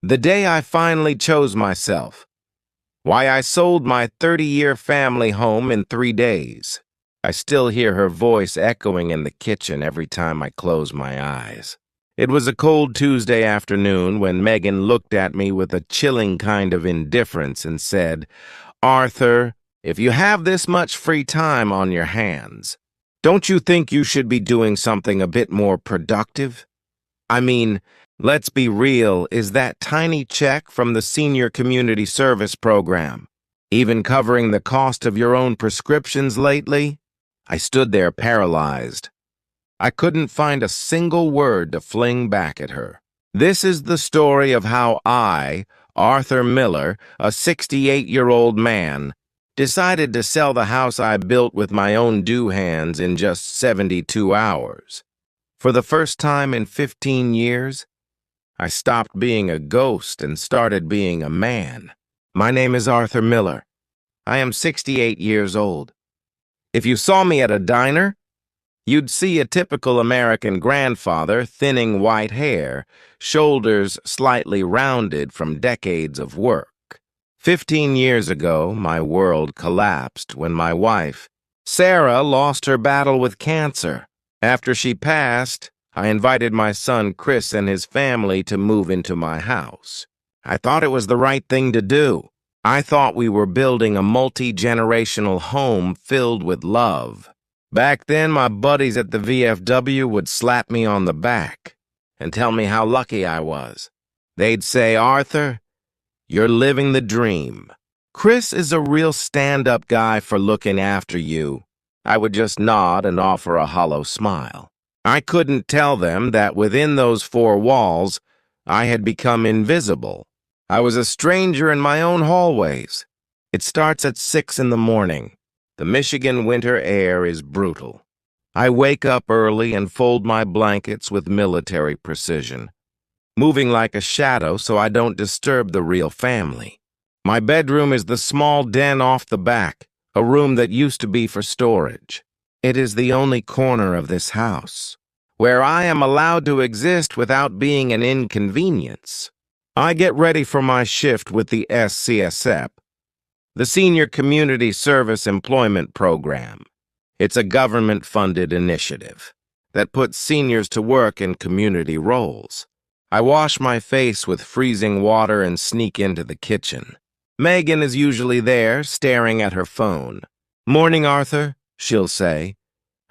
The day I finally chose myself. Why I sold my 30-year family home in 3 days. I still hear her voice echoing in the kitchen every time I close my eyes. It was a cold Tuesday afternoon when Megan looked at me with a chilling kind of indifference and said, "Arthur, if you have this much free time on your hands, don't you think you should be doing something a bit more productive? I mean, let's be real, is that tiny check from the Senior Community Service Program even covering the cost of your own prescriptions lately?" I stood there paralyzed. I couldn't find a single word to fling back at her. This is the story of how I, Arthur Miller, a 68-year-old man, decided to sell the house I built with my own hands in just 72 hours. For the first time in 15 years, I stopped being a ghost and started being a man. My name is Arthur Miller. I am 68 years old. If you saw me at a diner, you'd see a typical American grandfather, thinning white hair, shoulders slightly rounded from decades of work. 15 years ago, my world collapsed when my wife, Sarah, lost her battle with cancer. After she passed, I invited my son Chris and his family to move into my house. I thought it was the right thing to do. I thought we were building a multi-generational home filled with love. Back then, my buddies at the VFW would slap me on the back and tell me how lucky I was. They'd say, "Arthur, you're living the dream. Chris is a real stand-up guy for looking after you." I would just nod and offer a hollow smile. I couldn't tell them that within those 4 walls, I had become invisible. I was a stranger in my own hallways. It starts at 6 in the morning. The Michigan winter air is brutal. I wake up early and fold my blankets with military precision, moving like a shadow so I don't disturb the real family. My bedroom is the small den off the back, a room that used to be for storage. It is the only corner of this house where I am allowed to exist without being an inconvenience. I get ready for my shift with the SCSEP, the Senior Community Service Employment Program. It's a government-funded initiative that puts seniors to work in community roles. I wash my face with freezing water and sneak into the kitchen. Megan is usually there, staring at her phone. "Morning, Arthur," she'll say,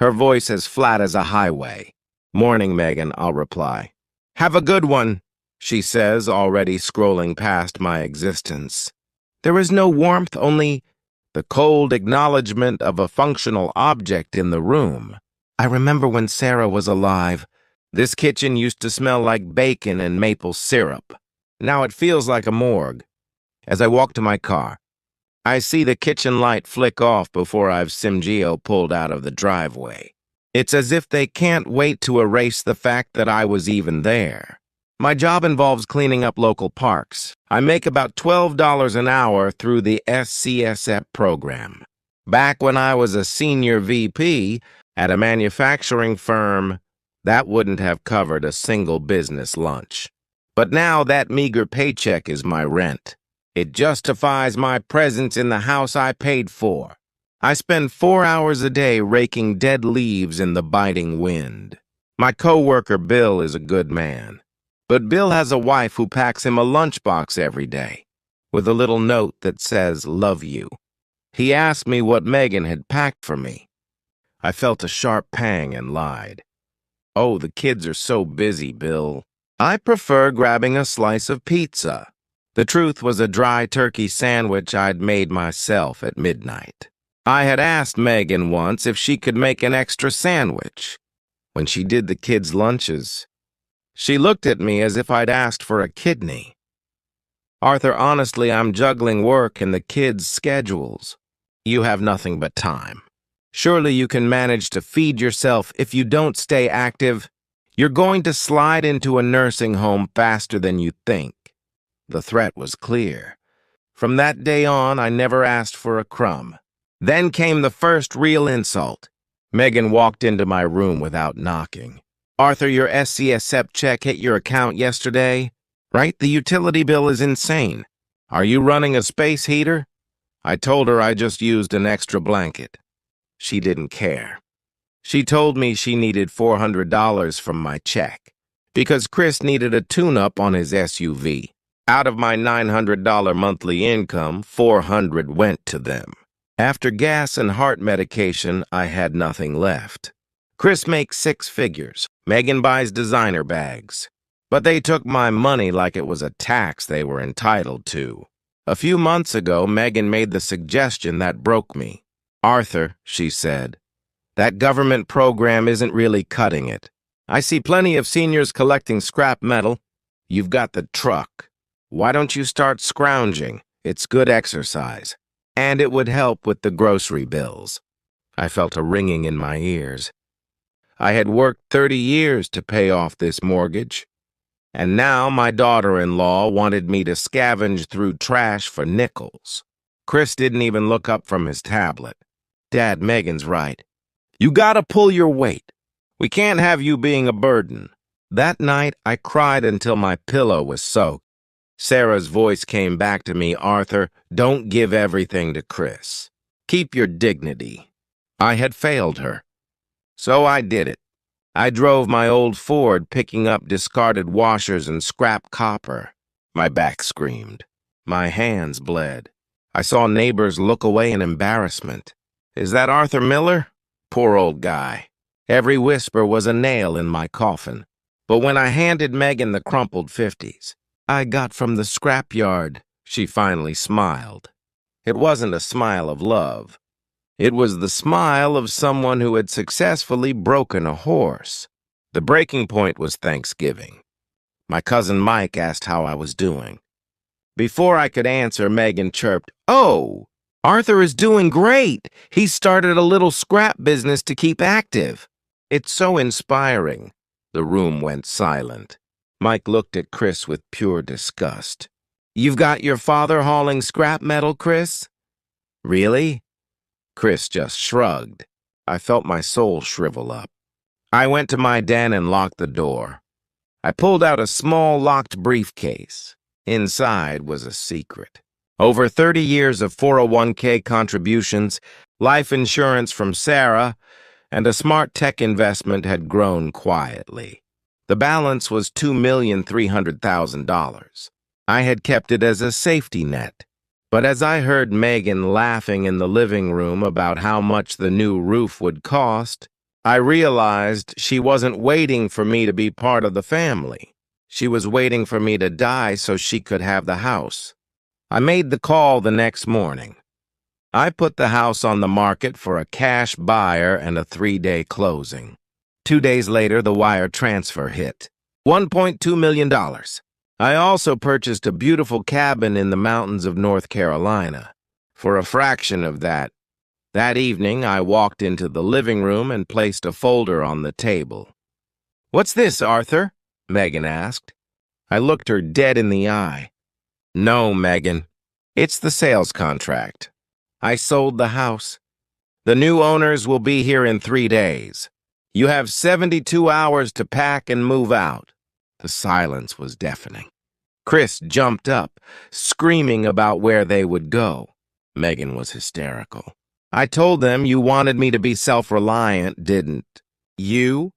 her voice as flat as a highway. "Morning, Megan," I'll reply. "Have a good one," she says, already scrolling past my existence. There is no warmth, only the cold acknowledgement of a functional object in the room. I remember when Sarah was alive, this kitchen used to smell like bacon and maple syrup. Now it feels like a morgue. As I walk to my car, I see the kitchen light flick off before I've Simgeo pulled out of the driveway. It's as if they can't wait to erase the fact that I was even there. My job involves cleaning up local parks. I make about $12 an hour through the SCSEP program. Back when I was a senior VP at a manufacturing firm, that wouldn't have covered a single business lunch. But now that meager paycheck is my rent. It justifies my presence in the house I paid for. I spend 4 hours a day raking dead leaves in the biting wind. My coworker Bill is a good man. But Bill has a wife who packs him a lunchbox every day, with a little note that says, "Love you." He asked me what Megan had packed for me. I felt a sharp pang and lied. "Oh, the kids are so busy, Bill. I prefer grabbing a slice of pizza." The truth was a dry turkey sandwich I'd made myself at midnight. I had asked Megan once if she could make an extra sandwich. When she did the kids' lunches, she looked at me as if I'd asked for a kidney. "Arthur, honestly, I'm juggling work and the kids' schedules." "You have nothing but time. Surely you can manage to feed yourself if you don't stay active. You're going to slide into a nursing home faster than you think." The threat was clear. From that day on, I never asked for a crumb. Then came the first real insult. Megan walked into my room without knocking. "Arthur, your SCSEP check hit your account yesterday." Right? The utility bill is insane. Are you running a space heater? I told her I just used an extra blanket. She didn't care. She told me she needed $400 from my check because Chris needed a tune-up on his SUV. Out of my $900 monthly income, $400 went to them. After gas and heart medication, I had nothing left. Chris makes six figures. Megan buys designer bags. But they took my money like it was a tax they were entitled to. A few months ago, Megan made the suggestion that broke me. Arthur, she said, that government program isn't really cutting it. I see plenty of seniors collecting scrap metal. You've got the truck. Why don't you start scrounging? It's good exercise. And it would help with the grocery bills. I felt a ringing in my ears. I had worked 30 years to pay off this mortgage. And now my daughter-in-law wanted me to scavenge through trash for nickels. Chris didn't even look up from his tablet. Dad, Megan's right. You gotta pull your weight. We can't have you being a burden. That night, I cried until my pillow was soaked. Sarah's voice came back to me, Arthur, don't give everything to Chris. Keep your dignity. I had failed her. So I did it. I drove my old Ford, picking up discarded washers and scrap copper. My back screamed. My hands bled. I saw neighbors look away in embarrassment. Is that Arthur Miller? Poor old guy. Every whisper was a nail in my coffin. But when I handed Megan the crumpled 50s, I got from the scrapyard, she finally smiled. It wasn't a smile of love. It was the smile of someone who had successfully broken a horse. The breaking point was Thanksgiving. My cousin Mike asked how I was doing. Before I could answer, Megan chirped, "Oh, Arthur is doing great. He started a little scrap business to keep active." It's so inspiring. The room went silent. Mike looked at Chris with pure disgust. You've got your father hauling scrap metal, Chris? Really? Chris just shrugged. I felt my soul shrivel up. I went to my den and locked the door. I pulled out a small locked briefcase. Inside was a secret. Over 30 years of 401k contributions, life insurance from Sarah, and a smart tech investment had grown quietly. The balance was $2,300,000. I had kept it as a safety net. But as I heard Megan laughing in the living room about how much the new roof would cost, I realized she wasn't waiting for me to be part of the family. She was waiting for me to die so she could have the house. I made the call the next morning. I put the house on the market for a cash buyer and a 3-day closing. 2 days later, the wire transfer hit. $1.2 million. I also purchased a beautiful cabin in the mountains of North Carolina. For a fraction of that evening, I walked into the living room and placed a folder on the table. "What's this, Arthur?" Megan asked. I looked her dead in the eye. "No, Megan. It's the sales contract. I sold the house. The new owners will be here in 3 days. You have 72 hours to pack and move out." The silence was deafening. Chris jumped up, screaming about where they would go. Megan was hysterical. "I told them you wanted me to be self-reliant, didn't you?"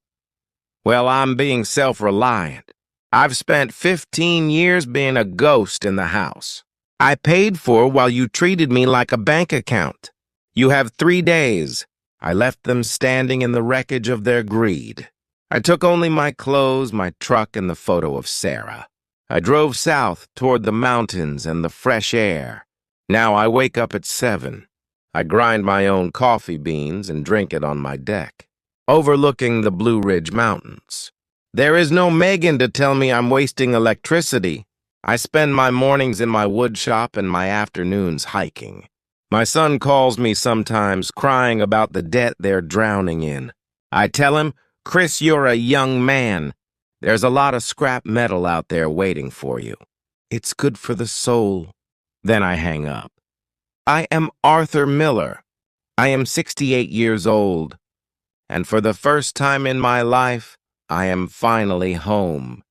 "Well, I'm being self-reliant. I've spent 15 years being a ghost in the house. I paid for while you treated me like a bank account. You have 3 days. I left them standing in the wreckage of their greed. I took only my clothes, my truck, and the photo of Sarah. I drove south toward the mountains and the fresh air. Now I wake up at 7. I grind my own coffee beans and drink it on my deck, overlooking the Blue Ridge Mountains. There is no Megan to tell me I'm wasting electricity. I spend my mornings in my wood shop and my afternoons hiking. My son calls me sometimes, crying about the debt they're drowning in. I tell him, "Chris, you're a young man. There's a lot of scrap metal out there waiting for you. It's good for the soul." Then I hang up. I am Arthur Miller. I am 68 years old. And for the first time in my life, I am finally home.